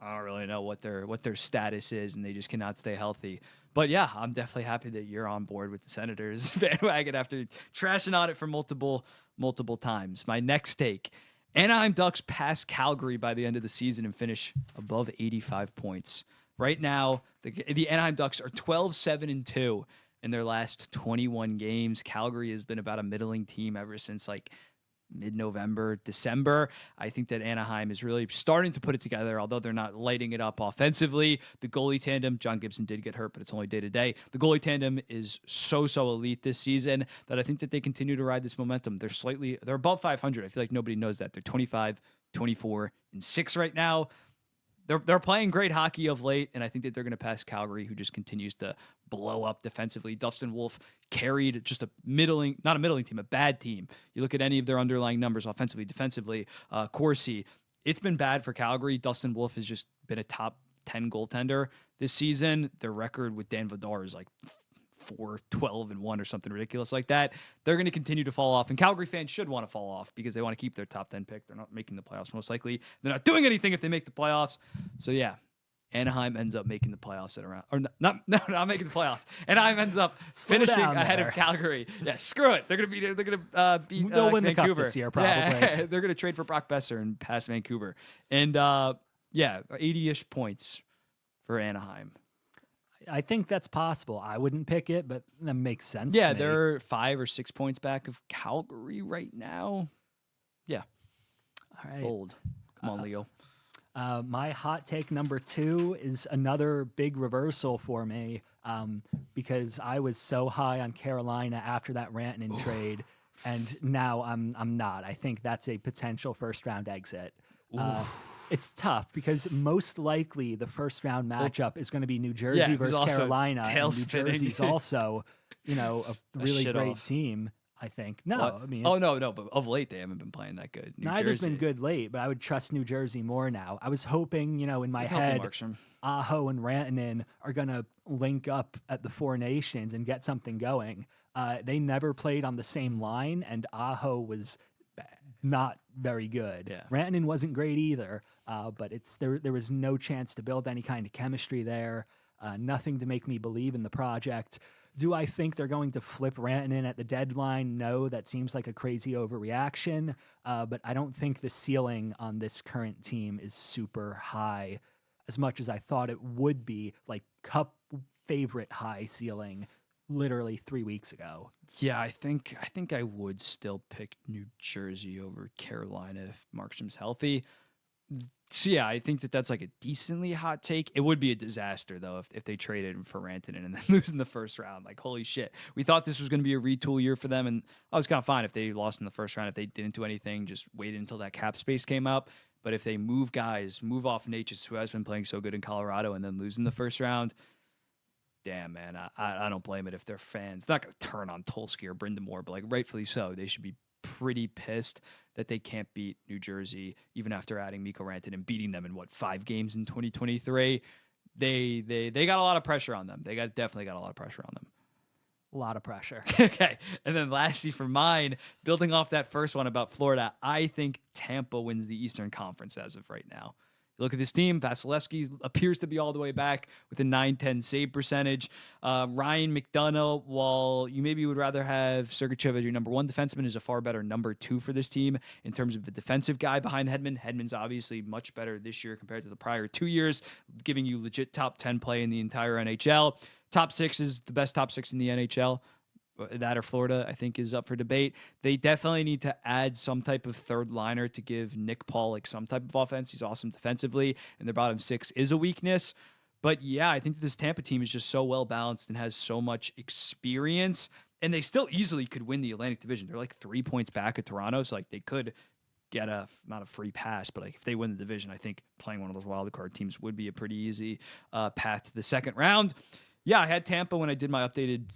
I don't really know what their status is, and they just cannot stay healthy. But yeah, I'm definitely happy that you're on board with the Senators bandwagon after trashing on it for multiple times. My next take: Anaheim Ducks pass Calgary by the end of the season and finish above 85 points. Right now, the Anaheim Ducks are 12-7-2 in their last 21 games. Calgary has been about a middling team ever since like mid-November, December. I think that Anaheim is really starting to put it together, although they're not lighting it up offensively. The goalie tandem, John Gibson did get hurt, but it's only day-to-day. The goalie tandem is so elite this season that I think that they continue to ride this momentum. They're above 500. I feel like nobody knows that. They're 25, 24, and 6 right now. They're playing great hockey of late, and I think that they're going to pass Calgary, who just continues to blow up defensively. Dustin Wolf carried just not a middling team, a bad team. You look at any of their underlying numbers, offensively, defensively, Corsi. It's been bad for Calgary. Dustin Wolf has just been a top 10 goaltender this season. Their record with Dan Vladar is like 4-12-1 or something ridiculous like that. They're going to continue to fall off, and Calgary fans should want to fall off because they want to keep their top 10 pick. They're not making the playoffs most likely. They're not doing anything if they make the playoffs. So yeah, Anaheim ends up making the playoffs at around, or not making the playoffs. Anaheim ends up finishing ahead of Calgary. Yeah, screw it. They're gonna beat They'll win Vancouver the cup this year, probably. Yeah, they're gonna trade for Brock Besser and pass Vancouver. And yeah, 80-ish points for Anaheim. I think that's possible. I wouldn't pick it, but that makes sense. Yeah, to me. they're 5 or 6 points back of Calgary right now. Yeah. All right. Bold. Come on, Leo. My hot take number 2 is another big reversal for me because I was so high on Carolina after that Rantanen trade, and now I'm not. I think that's a potential first round exit. It's tough because most likely the first round matchup is going to be New Jersey versus Carolina. And New Jersey's also, a really great team. I think. No, what? I mean, no, but of late they haven't been playing that good. Neither's been good late, but I would trust New Jersey more now. I was hoping, in my head, Aho and Rantanen are going to link up at the Four Nations and get something going. They never played on the same line, and Aho was not very good. Yeah. Rantanen wasn't great either, but there was no chance to build any kind of chemistry there. Nothing to make me believe in the project. Do I think they're going to flip Rantanen at the deadline? No, that seems like a crazy overreaction. But I don't think the ceiling on this current team is super high, as much as I thought it would be, like cup favorite high ceiling literally 3 weeks ago. Yeah, I think I would still pick New Jersey over Carolina if Markstrom's healthy. So yeah, I think that's like a decently hot take. It would be a disaster though if they traded for Rantanen and then lose in the first round. Like holy shit, we thought this was going to be a retool year for them, and I was kind of fine if they lost in the first round. If they didn't do anything, just waited until that cap space came up. But if they move off Natchez, who has been playing so good in Colorado, and then lose in the first round, damn man, I don't blame it if they're fans. They're not going to turn on Tulsky or Brindamore, but like rightfully so, they should be pretty pissed that they can't beat New Jersey even after adding Mikko Rantanen and beating them in 5 games in 2023. They got a lot of pressure on them. Definitely got a lot of pressure on them. A lot of pressure. Okay. And then lastly for mine, building off that first one about Florida, I think Tampa wins the Eastern Conference as of right now. You look at this team, Vasilevsky appears to be all the way back with a 910 save percentage. Ryan McDonough, while you maybe would rather have Sergachev as your number one defenseman, is a far better number two for this team in terms of the defensive guy behind Hedman. Hedman's obviously much better this year compared to the prior 2 years, giving you legit top 10 play in the entire NHL. Top six is the best top six in the NHL. That or Florida, I think, is up for debate. They definitely need to add some type of third liner to give Nick Paul some type of offense. He's awesome defensively, and their bottom six is a weakness. But yeah, I think that this Tampa team is just so well balanced and has so much experience, and they still easily could win the Atlantic Division. They're like 3 points back at Toronto, so like they could get not a free pass, but like if they win the division, I think playing one of those wild card teams would be a pretty easy path to the second round. Yeah, I had Tampa when I did my updated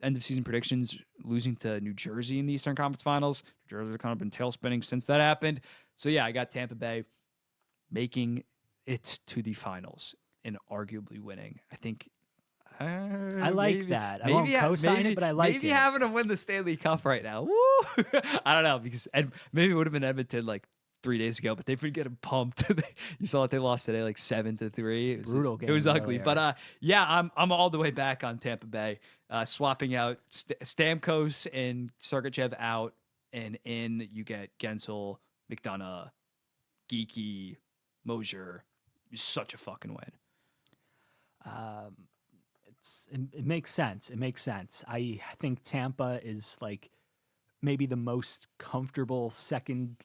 end of season predictions, losing to New Jersey in the Eastern Conference Finals. New Jersey have kind of been tail spinning since that happened. So yeah, I got Tampa Bay making it to the finals and arguably winning. I think I like that. I won't co-sign it, but I like it. Maybe having them win the Stanley Cup right now. Woo! I don't know, because maybe it would have been Edmonton like 3 days ago, but they've been getting pumped. You saw what they lost today, like 7-3. It was brutal game. It was ugly, but yeah, I'm all the way back on Tampa Bay, swapping out Stamkos and Sergachev out, and in you get Gensel, McDonough, Geeky, Mosier. It's such a fucking win. It makes sense. It makes sense. I think Tampa is like maybe the most comfortable second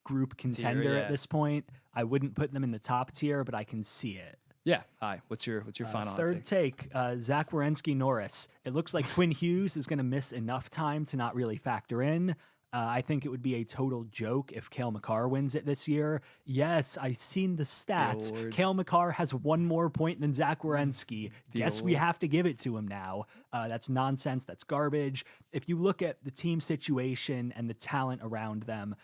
group contender tier, yeah. at this point. I wouldn't put them in the top tier, but I can see it. Yeah. Hi. What's your final third take? Zach Werenski Norris. It looks like Quinn Hughes is going to miss enough time to not really factor in. I think it would be a total joke if Cale Makar wins it this year. Yes, I've seen the stats. Cale Makar has one more point than Zach Werenski. Guess we have to give it to him now. That's nonsense. That's garbage. If you look at the team situation and the talent around them,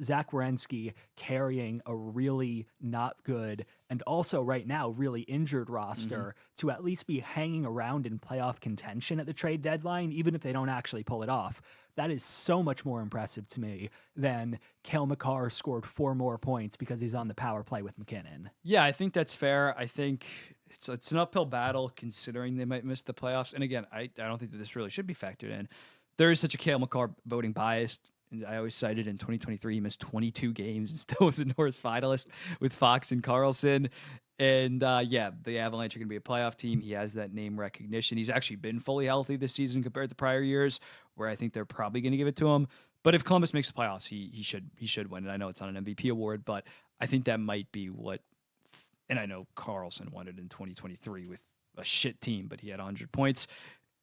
Zach Werenski carrying a really not good and also right now really injured roster to at least be hanging around in playoff contention at the trade deadline, even if they don't actually pull it off. That is so much more impressive to me than Cale Makar scored 4 more points because he's on the power play with McKinnon. Yeah, I think that's fair. I think it's an uphill battle considering they might miss the playoffs. And again, I don't think that this really should be factored in. There is such a Cale Makar voting bias. And I always cited in 2023, he missed 22 games and still was a Norris finalist with Fox and Carlson. And yeah, the Avalanche are going to be a playoff team. He has that name recognition. He's actually been fully healthy this season compared to prior years, where I think they're probably going to give it to him. But if Columbus makes the playoffs, he should win. And I know it's not an MVP award, but I think that might be what. And I know Carlson won it in 2023 with a shit team, but he had 100 points.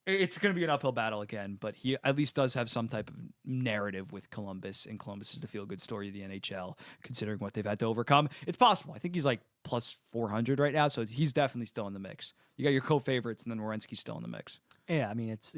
It's going to be an uphill battle again, but he at least does have some type of narrative with Columbus, and Columbus is the feel-good story of the NHL, considering what they've had to overcome. It's possible. I think he's like plus 400 right now, so he's definitely still in the mix. You got your co-favorites, and then Werenski's still in the mix. Yeah, I mean, it's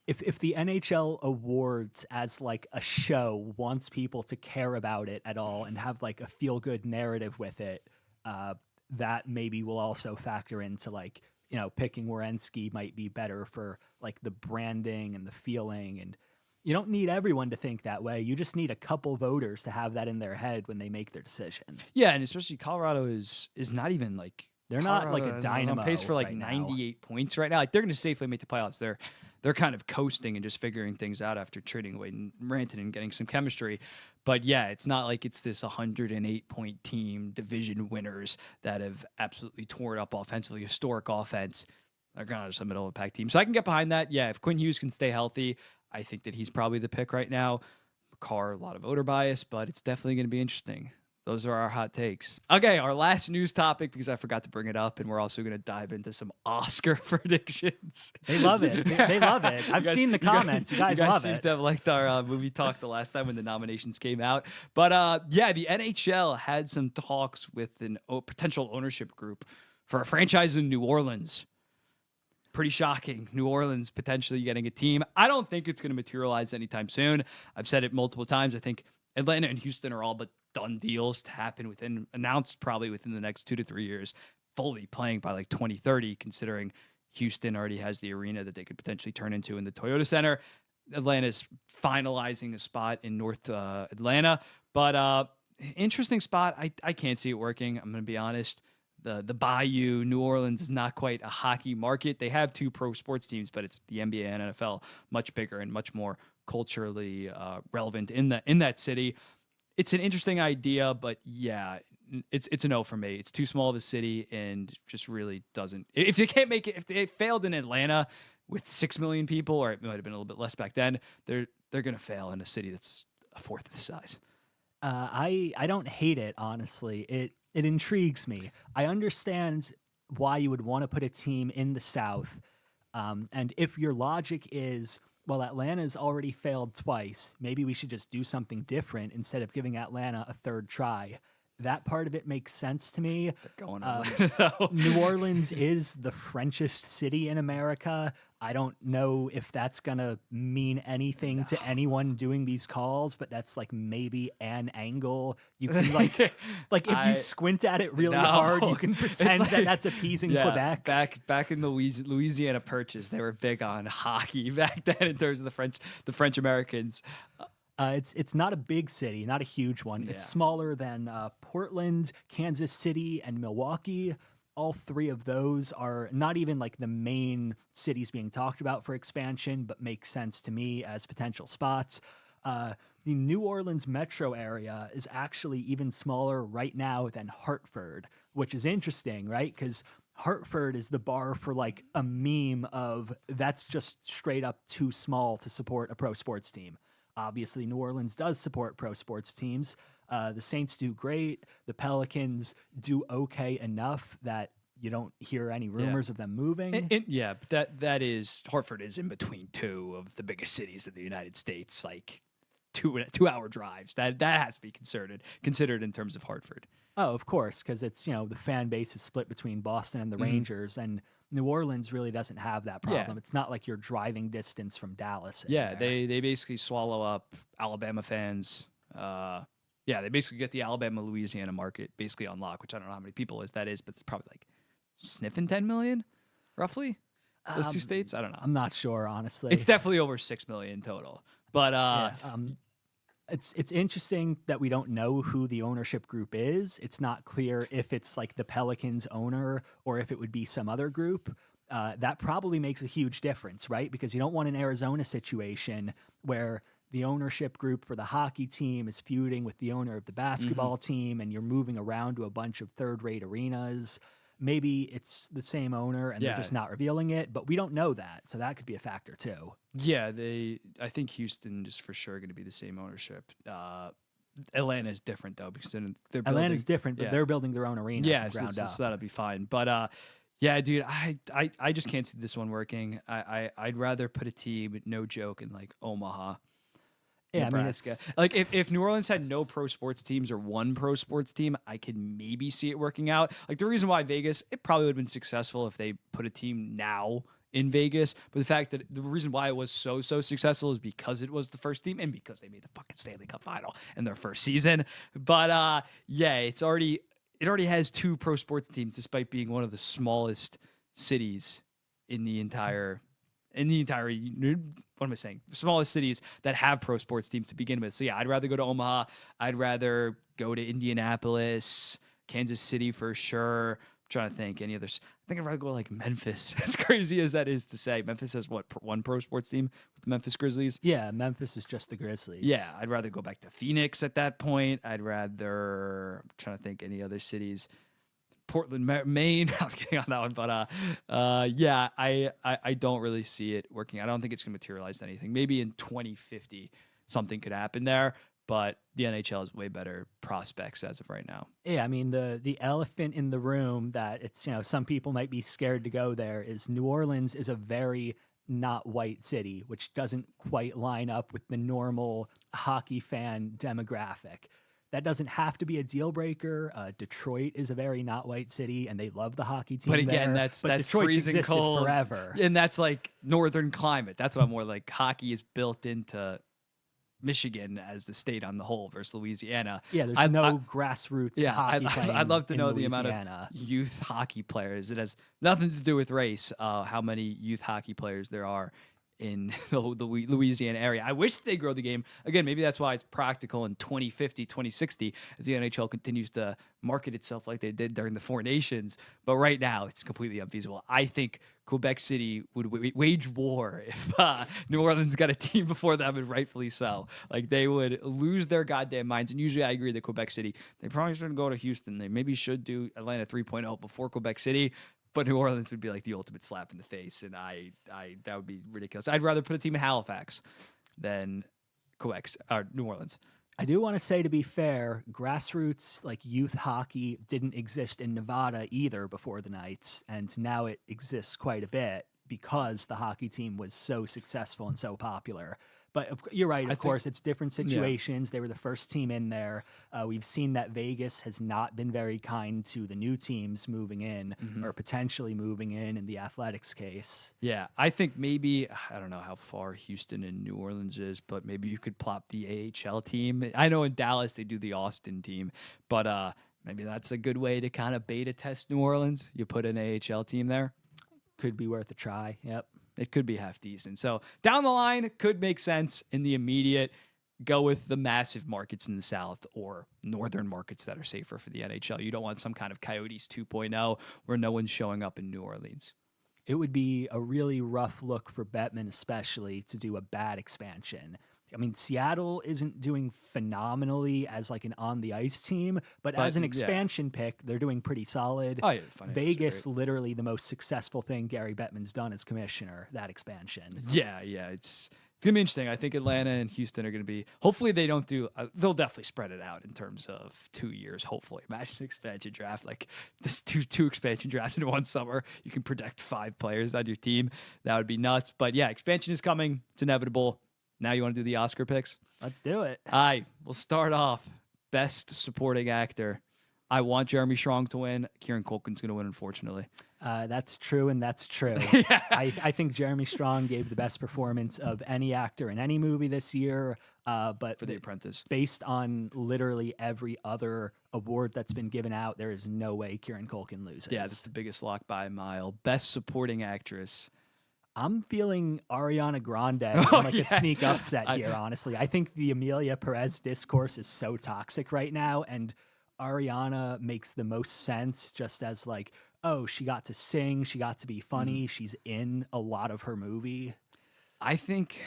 if the NHL awards as like a show wants people to care about it at all and have like a feel-good narrative with it, that maybe will also factor into like, you know, picking Werenski might be better for like the branding and the feeling. And you don't need everyone to think that way. You just need a couple voters to have that in their head when they make their decision. Yeah, and especially Colorado is not even like they're not like a dynamo. On pace for like right 98 points right now. Like they're going to safely make the playoffs. They're kind of coasting and just figuring things out after trading away Rantanen and getting some chemistry. But yeah, it's not like it's this 108-point team, division winners that have absolutely torn up offensively, historic offense. They're kind of just a middle of the pack team. So I can get behind that. Yeah, if Quinn Hughes can stay healthy, I think that he's probably the pick right now. Carr, a lot of voter bias, but it's definitely going to be interesting. Those are our hot takes. Okay, our last news topic, because I forgot to bring it up, and we're also going to dive into some Oscar predictions. They love it. They love it. I've seen the comments. You guys love seem it. to have liked our movie talk the last time when the nominations came out. But yeah, the NHL had some talks with a potential ownership group for a franchise in New Orleans. Pretty shocking. New Orleans potentially getting a team. I don't think it's going to materialize anytime soon. I've said it multiple times. I think Atlanta and Houston are all but done deals to happen announced probably within the next 2 to 3 years, fully playing by like 2030, considering Houston already has the arena that they could potentially turn into in the Toyota Center. Atlanta's finalizing a spot in North Atlanta, but Interesting spot. I can't see it working. I'm going to be honest. The Bayou, New Orleans is not quite a hockey market. They have two pro sports teams, but it's the NBA and NFL, much bigger and much more culturally relevant in that city. It's an interesting idea, but yeah, it's a no for me. It's too small of a city and just really doesn't. If you can't make it, if they failed in Atlanta with 6 million people, or it might have been a little bit less back then, they're gonna fail in a city that's a fourth of the size. I don't hate it, honestly. It intrigues me. I understand why you would want to put a team in the South, and if your logic is, well, Atlanta's already failed twice, maybe we should just do something different instead of giving Atlanta a third try. That part of it makes sense to me. They're going New Orleans is the Frenchest city in America. I don't know if that's gonna mean anything to anyone doing these calls, but that's like maybe an angle you can like if you squint at it really hard, you can pretend like, that that's appeasing Quebec. Back in the Louisiana Purchase, they were big on hockey back then in terms of the French Americans. It's not a big city, not a huge one. Yeah. It's smaller than Portland, Kansas City, and Milwaukee. All three of those are not even like the main cities being talked about for expansion, but make sense to me as potential spots. The New Orleans metro area is actually even smaller right now than Hartford, which is interesting, right? Because Hartford is the bar for like a meme of that's just straight up too small to support a pro sports team. Obviously, New Orleans does support pro sports teams. The Saints do great. The Pelicans do okay enough that you don't hear any rumors of them moving. Yeah, but that is Hartford is in between two of the biggest cities in the United States, like 2 hour drives. That has to be considered in terms of Hartford. Oh, of course, because it's the fan base is split between Boston and the Rangers, and New Orleans really doesn't have that problem. Yeah. It's not like you're driving distance from Dallas. Yeah, they basically swallow up Alabama fans. They basically get the Alabama Louisiana market basically on lock, which I don't know how many people that is, but it's probably like sniffing 10 million, roughly. Those two states, I don't know. I'm not sure, honestly. It's definitely over 6 million total. But it's interesting that we don't know who the ownership group is. It's not clear if it's like the Pelicans owner or if it would be some other group. That probably makes a huge difference, right? Because you don't want an Arizona situation where the ownership group for the hockey team is feuding with the owner of the basketball team and you're moving around to a bunch of third-rate arenas. Maybe it's the same owner and they're just not revealing it, but we don't know that. So that could be a factor too. Yeah, I think Houston is for sure going to be the same ownership. Atlanta is different though because they're building, Atlanta's different, but they're building their own arena from ground up. So that'll be fine. But yeah, dude, I just can't see this one working. I'd rather put a team, no joke, in like Omaha. Yeah, Nebraska. I mean, like if New Orleans had no pro sports teams or one pro sports team, I could maybe see it working out. Like the reason why Vegas, it probably would have been successful if they put a team now in Vegas. But the fact that the reason why it was so successful is because it was the first team and because they made the fucking Stanley Cup final in their first season. But yeah, it already has two pro sports teams despite being one of the smallest cities in the entire what am I saying? Smallest cities that have pro sports teams to begin with. So yeah, I'd rather go to Omaha. I'd rather go to Indianapolis, Kansas City for sure. I'm trying to think any others. I think I'd rather go to like Memphis. As crazy as that is to say, Memphis has one pro sports team with the Memphis Grizzlies. Yeah, Memphis is just the Grizzlies. Yeah, I'd rather go back to Phoenix at that point. I'm trying to think any other cities. Portland, Maine. I'm kidding on that one, but yeah, I don't really see it working. I don't think it's going to materialize to anything. Maybe in 2050 something could happen there, but the NHL has way better prospects as of right now. Yeah, I mean the elephant in the room that it's some people might be scared to go there is New Orleans is a very not white city, which doesn't quite line up with the normal hockey fan demographic. That doesn't have to be a deal breaker. Detroit is a very not white city, and they love the hockey team. But again, there. that's Detroit's freezing cold forever, and that's like northern climate. That's what I'm more like. Hockey is built into Michigan as the state on the whole versus Louisiana. Yeah, there's no grassroots hockey playing. I'd love to know Louisiana. the amount of youth hockey players. It has nothing to do with race. How many youth hockey players there are in the Louisiana area. I wish they grow the game. Again, maybe that's why it's practical in 2050, 2060, as the NHL continues to market itself like they did during the Four Nations. But right now, it's completely unfeasible. I think Quebec City would wage war if New Orleans got a team before them, and rightfully so. Like, they would lose their goddamn minds. And usually I agree that Quebec City, they probably shouldn't go to Houston. They maybe should do Atlanta 3.0 before Quebec City. But New Orleans would be like the ultimate slap in the face, and I that would be ridiculous. I'd rather put a team in Halifax than New Orleans. I do want to say, to be fair, grassroots like youth hockey didn't exist in Nevada either before the Knights, and now it exists quite a bit because the hockey team was so successful and so popular. But you're right, of course, it's different situations. They were the first team in there. We've seen that Vegas has not been very kind to the new teams moving in or potentially moving in the Athletics case. Yeah, I think maybe, I don't know how far Houston and New Orleans is, but maybe you could plop the AHL team. I know in Dallas they do the Austin team, but maybe that's a good way to kind of beta test New Orleans. You put an AHL team there. Could be worth a try, yep. It could be half decent. So down the line, it could make sense. In the immediate, go with the massive markets in the South or northern markets that are safer for the NHL. You don't want some kind of Coyotes 2.0 where no one's showing up in New Orleans. It would be a really rough look for Bettman, especially, to do a bad expansion. I mean, Seattle isn't doing phenomenally as like an on-the-ice team, but as an expansion pick, they're doing pretty solid. Oh, yeah, Vegas, literally the most successful thing Gary Bettman's done as commissioner, that expansion. Yeah, it's going to be interesting. I think Atlanta and Houston are going to be, hopefully they don't do, they'll definitely spread it out in terms of 2 years, hopefully. Imagine an expansion draft, like this two expansion drafts in one summer. You can protect 5 players on your team. That would be nuts. But yeah, expansion is coming. It's inevitable. Now you want to do the Oscar picks? Let's do it. All right, we'll start off. Best Supporting Actor. I want Jeremy Strong to win. Kieran Culkin's going to win, unfortunately. That's true, and that's true. Yeah. I think Jeremy Strong gave the best performance of any actor in any movie this year. But for The Apprentice, based on literally every other award that's been given out, there is no way Kieran Culkin loses. Yeah, that's the biggest lock by a mile. Best Supporting Actress. I'm feeling Ariana Grande on a sneak upset here, honestly. I think the Amelia Perez discourse is so toxic right now, and Ariana makes the most sense just as like, oh, she got to sing, she got to be funny, she's in a lot of her movie. I think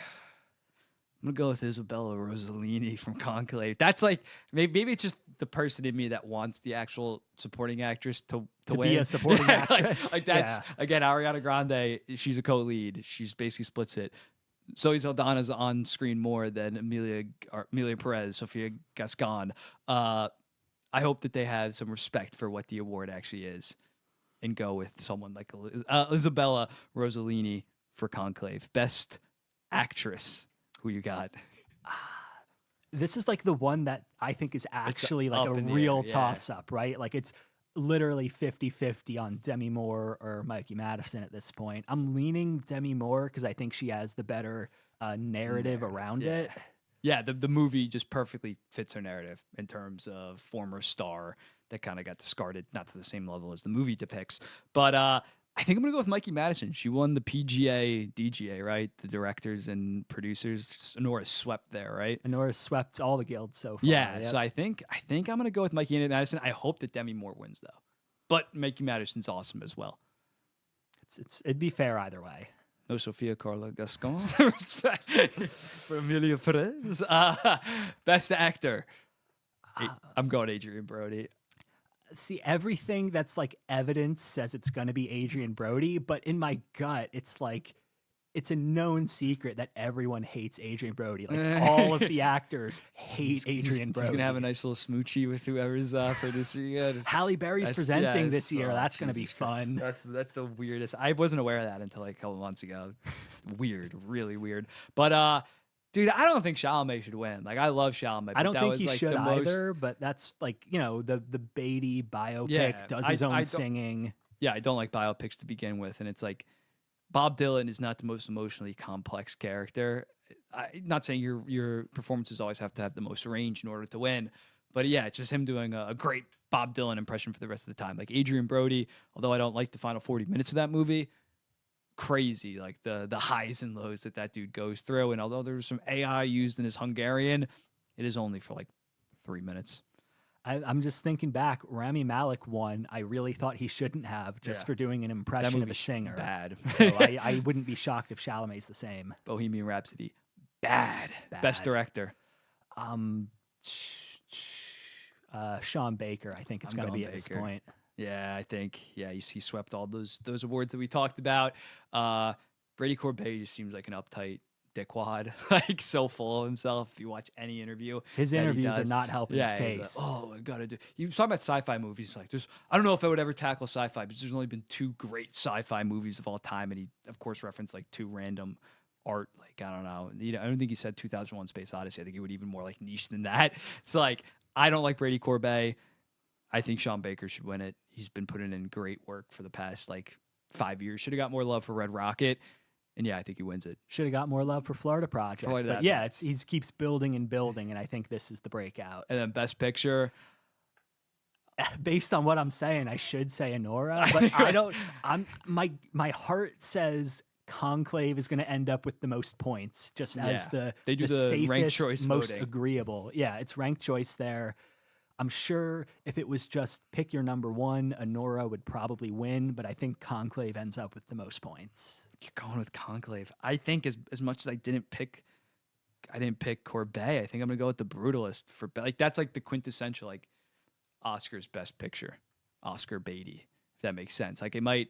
I'm gonna go with Isabella Rossellini from Conclave. That's like maybe it's just the person in me that wants the actual supporting actress to win. Be a supporting actress. like that's again Ariana Grande. She's a co-lead. She's basically splits it. Zoe Saldana's on screen more than Amelia Perez, Sofia Gascon. I hope that they have some respect for what the award actually is, and go with someone like Isabella Rossellini for Conclave. Best Actress. Who you got? This is like the one that I think is actually like a real toss-up, right? Like it's literally 50-50 on Demi Moore or Mikey Madison at this point. I'm leaning Demi Moore because I think she has the better narrative around it. Yeah, the movie just perfectly fits her narrative in terms of former star that kind of got discarded, not to the same level as the movie depicts. But I think I'm going to go with Mikey Madison. She won the PGA, DGA, right? The directors and producers. Honora swept there, right? Honora swept all the guilds so far. Yeah, so I think I'm going to go with Mikey Madison. I hope that Demi Moore wins, though. But Mikey Madison's awesome as well. It'd be fair either way. No Sofia Carla Gascon. Respect for Amelia Perez. Best actor. I'm going Adrian Brody. See, everything that's like evidence says it's going to be Adrian Brody, but in my gut, it's like, it's a known secret that everyone hates Adrian Brody. Like all of the actors hate Adrian Brody. He's going to have a nice little smoochie with whoever's producing it. Halle Berry's presenting this year. That's going to be fun. That's the weirdest. I wasn't aware of that until like a couple months ago. Weird, really weird. But dude, I don't think Chalamet should win. Like, I love Chalamet. I don't think he should either, but that's like, you know, the Beatty biopic, does his own singing. Yeah, I don't like biopics to begin with. And it's like, Bob Dylan is not the most emotionally complex character. Not saying your performances always have to have the most range in order to win. But yeah, it's just him doing a great Bob Dylan impression for the rest of the time. Like Adrian Brody, although I don't like the final 40 minutes of that movie, crazy, like the highs and lows that dude goes through. And although there was some AI used in his Hungarian, it is only for like 3 minutes. I'm just thinking back. Rami Malek won. I really thought he shouldn't have, just Yeah. for doing an That impression of a movie's singer. bad. So I wouldn't be shocked if Chalamet's the same. Bohemian Rhapsody, bad. Best Bad. director. Um, Sean Baker. I think it's I'm going to going be at this Baker. point. Yeah, I think he swept all those awards that we talked about. Brady Corbet just seems like an uptight dickwad, like so full of himself. If you watch any interview, His that he interviews are does. not helping his Yeah, he's like, case. oh, I gotta do. You talk about sci-fi movies, like there's. I don't know if I would ever tackle sci-fi, because there's only been 2 great sci-fi movies of all time, and he of course referenced like 2 random art. Like I don't know. I don't think he said 2001: Space Odyssey. I think he would even more like niche than that. It's like I don't like Brady Corbet. I think Sean Baker should win it. He's been putting in great work for the past like 5 years. Should have got more love for Red Rocket. And yeah, I think he wins it. Should have got more love for Florida Project. Florida, But yeah, he keeps building and building, and I think this is the breakout. And then Best Picture. Based on what I'm saying, I should say Honora, but I don't. My heart says Conclave is going to end up with the most points, just as they do the the safest, ranked choice most voting. agreeable. Yeah, it's ranked choice there. I'm sure if it was just pick your number one, Honora would probably win, but I think Conclave ends up with the most points. You're going with Conclave. I think as much as I didn't pick Corbet. I think I'm gonna go with The Brutalist for like that's like the quintessential like Oscar's Best Picture, Oscar Beatty. If that makes sense. Like it might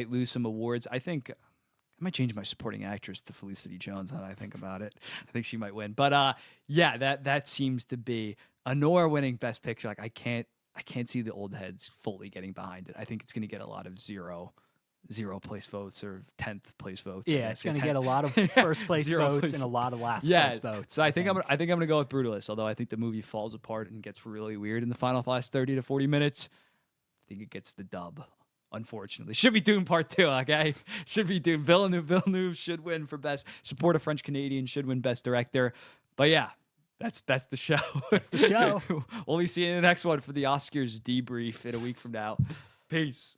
lose some awards. I think I might change my supporting actress to Felicity Jones now that I think about it. I think she might win. But yeah, that seems to be Honora winning Best Picture. Like I can't see the old heads fully getting behind it. I think it's gonna get a lot of zero place votes or 10th place votes. Yeah, it's going to get a lot of first place votes and a lot of last place votes. So I think I'm gonna go with Brutalist. Although I think the movie falls apart and gets really weird in the last 30 to 40 minutes. I think it gets the dub. Unfortunately, should be Dune Part 2. Okay, should be Dune. Villeneuve should win for best. Support a French Canadian should win Best Director. But yeah, that's the show. That's the show. We'll be seeing the next one for the Oscars debrief in a week from now. Peace.